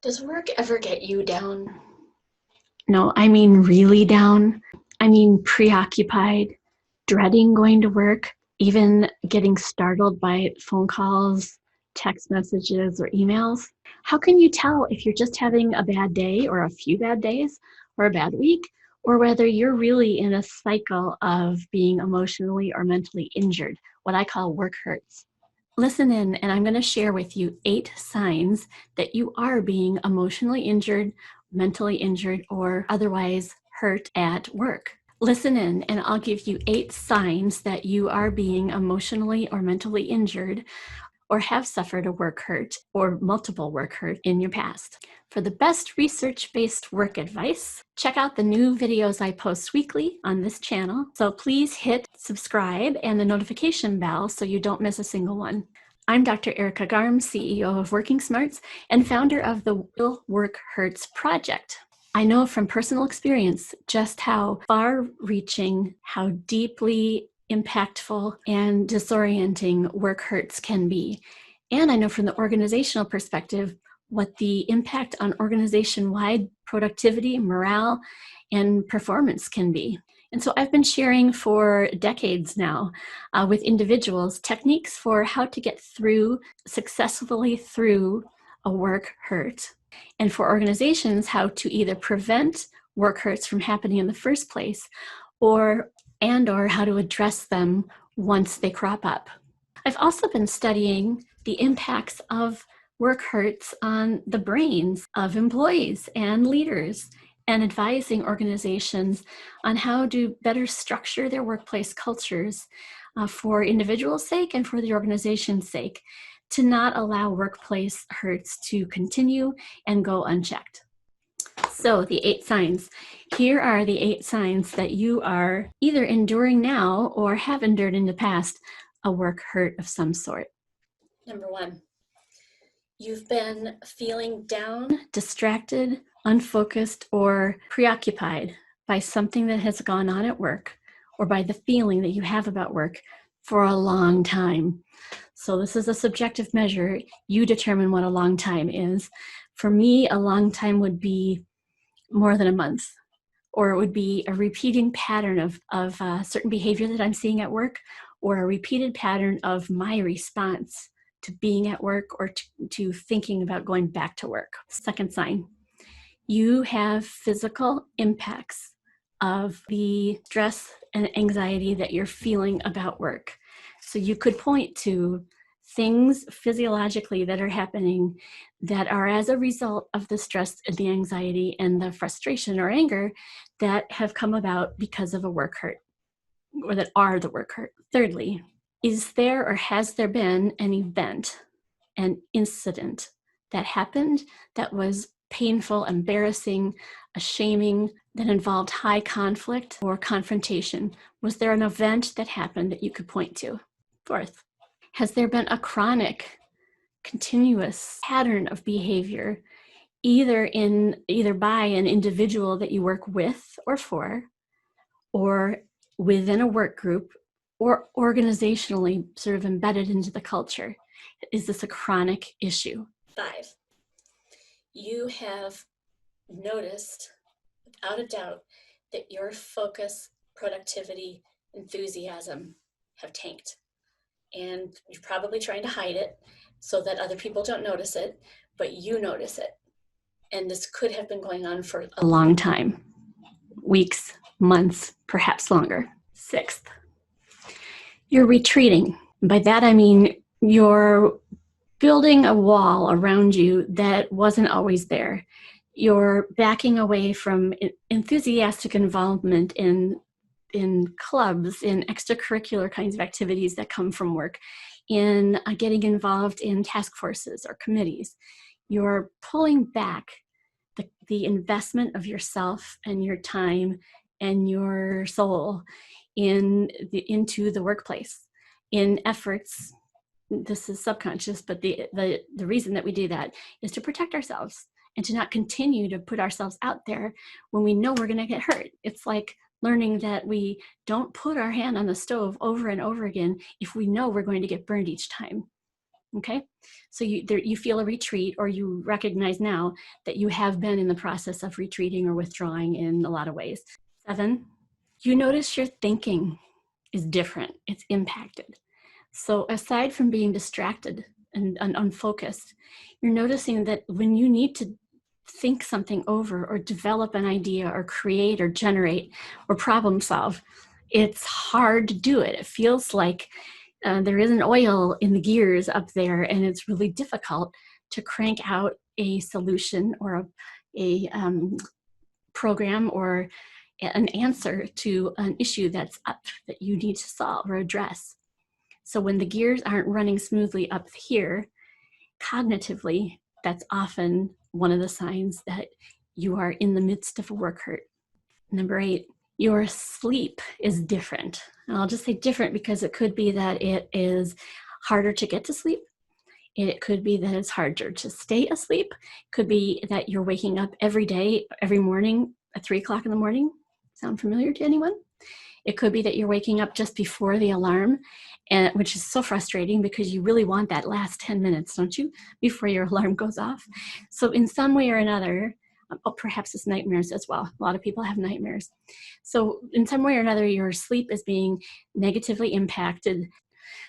Does work ever get you down? No, I mean really down. I mean preoccupied, dreading going to work, even getting startled by phone calls, text messages, or emails. How can you tell if you're just having a bad day or a few bad days or a bad week, or whether you're really in a cycle of being emotionally or mentally injured, what I call work hurts? Listen in, and I'm going to share with you 8 signs that you are being emotionally injured, mentally injured, or otherwise hurt at work. Listen in, and I'll give you 8 signs that you are being emotionally or mentally injured or have suffered a work hurt or multiple work hurt in your past. For the best research-based work advice, check out the new videos I post weekly on this channel. So please hit subscribe and the notification bell so you don't miss a single one. I'm Dr. Erika Garms, CEO of Working Smarts and founder of the Real Work Hurts Project. I know from personal experience just how far-reaching, how deeply impactful and disorienting work hurts can be. And I know from the organizational perspective what the impact on organization-wide productivity, morale, and performance can be. And so I've been sharing for decades now with individuals techniques for how to get successfully through a work hurt, and for organizations how to either prevent work hurts from happening in the first place or how to address them once they crop up. I've also been studying the impacts of work hurts on the brains of employees and leaders, and advising organizations on how to better structure their workplace cultures for individuals' sake and for the organization's sake, to not allow workplace hurts to continue and go unchecked. So the 8 signs. Here are the 8 signs that you are either enduring now or have endured in the past a work hurt of some sort. Number 1, you've been feeling down, distracted, unfocused, or preoccupied by something that has gone on at work or by the feeling that you have about work for a long time. So this is a subjective measure. You determine what a long time is. For me, a long time would be more than a month, or it would be a repeating pattern of certain behavior that I'm seeing at work, or a repeated pattern of my response to being at work or to thinking about going back to work. Second sign, you have physical impacts of the stress and anxiety that you're feeling about work. So you could point to things physiologically that are happening that are as a result of the stress and the anxiety and the frustration or anger that have come about because of a work hurt, or that are the work hurt. Thirdly, is there or has there been an event, an incident that happened that was painful, embarrassing, shaming, that involved high conflict or confrontation? Was there an event that happened that you could point to? Fourth, has there been a chronic, continuous pattern of behavior, either by an individual that you work with or for, or within a work group, or organizationally sort of embedded into the culture? Is this a chronic issue? 5, you have noticed without a doubt that your focus, productivity, enthusiasm have tanked. And you're probably trying to hide it so that other people don't notice it, but you notice it. And this could have been going on for a long time, weeks, months, perhaps longer. Sixth, you're retreating. By that I mean you're building a wall around you that wasn't always there. You're backing away from enthusiastic involvement in clubs, in extracurricular kinds of activities that come from work, in getting involved in task forces or committees. You're pulling back the investment of yourself and your time and your soul into the workplace in efforts. This is subconscious, but the reason that we do that is to protect ourselves and to not continue to put ourselves out there when we know we're going to get hurt. It's like learning that we don't put our hand on the stove over and over again if we know we're going to get burned each time. Okay, so you feel a retreat, or you recognize now that you have been in the process of retreating or withdrawing in a lot of ways. 7, you notice your thinking is different. It's impacted. So aside from being distracted and unfocused, you're noticing that when you need to think something over or develop an idea or create or generate or problem solve, it's hard to do it. It feels like there isn't oil in the gears up there, and it's really difficult to crank out a solution or a program or an answer to an issue that's up that you need to solve or address. So when the gears aren't running smoothly up here, cognitively, that's often one of the signs that you are in the midst of a work hurt. Number 8, your sleep is different. And I'll just say different because it could be that it is harder to get to sleep. It could be that it's harder to stay asleep. It could be that you're waking up every day, every morning at 3 o'clock in the morning. Sound familiar to anyone? It could be that you're waking up just before the alarm, and which is so frustrating because you really want that last 10 minutes, don't you, before your alarm goes off. So in some way or another, perhaps it's nightmares as well. A lot of people have nightmares. So in some way or another, your sleep is being negatively impacted.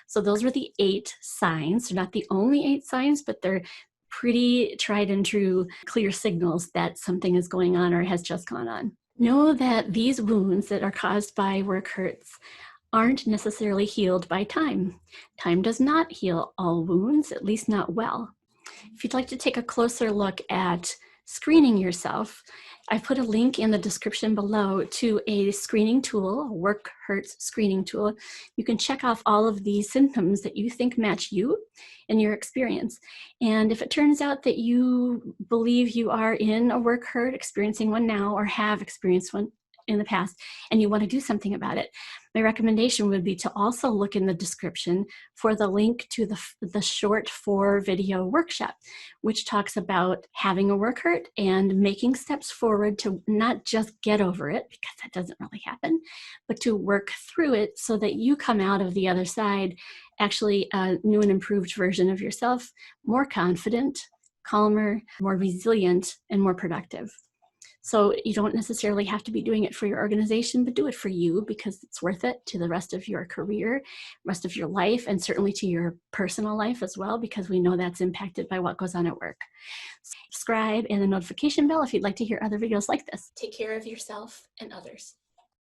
So those were the 8 signs. They're not the only 8 signs, but they're pretty tried and true, clear signals that something is going on or has just gone on. Know that these wounds that are caused by work hurts aren't necessarily healed by time. Time does not heal all wounds, at least not well. If you'd like to take a closer look at screening yourself, I've put a link in the description below to a screening tool, a work hurts screening tool. You can check off all of these symptoms that you think match you and your experience. And if it turns out that you believe you are in a work hurt, experiencing one now, or have experienced one in the past, and you want to do something about it, my recommendation would be to also look in the description for the link to the short 4 video workshop, which talks about having a work hurt and making steps forward to not just get over it, because that doesn't really happen, but to work through it so that you come out of the other side actually a new and improved version of yourself, more confident, calmer, more resilient, and more productive. So you don't necessarily have to be doing it for your organization, but do it for you because it's worth it to the rest of your career, rest of your life, and certainly to your personal life as well, because we know that's impacted by what goes on at work. Subscribe and the notification bell if you'd like to hear other videos like this. Take care of yourself and others.